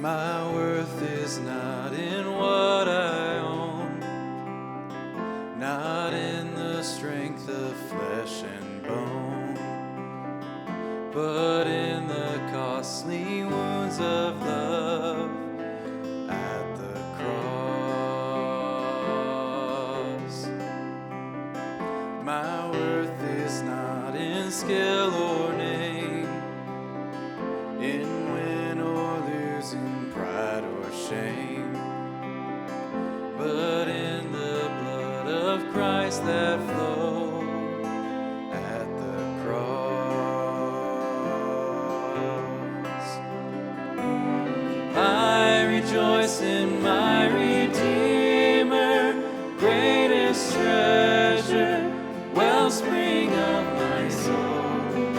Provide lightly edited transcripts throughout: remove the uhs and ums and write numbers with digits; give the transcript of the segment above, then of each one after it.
My worth is not in what I own, not in the strength of flesh and bone, but in the costly wounds of love at the cross. My worth is not in skill or name, in win or lose, in pride or shame, but in the blood of Christ that flowed at the cross. I rejoice in my Redeemer, greatest treasure, wellspring of my soul.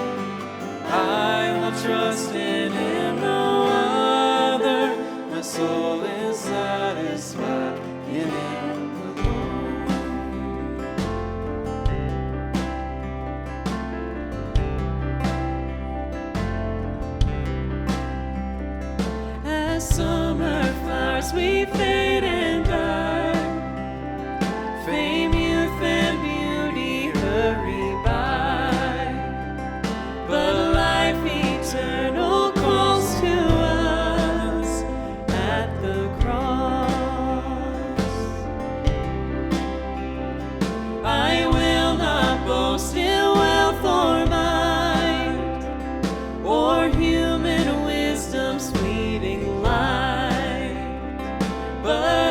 I will trust in Him, no other. My soul is satisfied in Him alone. As summer flowers we fade and die, fame, youth, and beauty hurry by, but life eternal calls to us at the cross. I will not boast in wealth or might, or human wisdom's fleeting light, but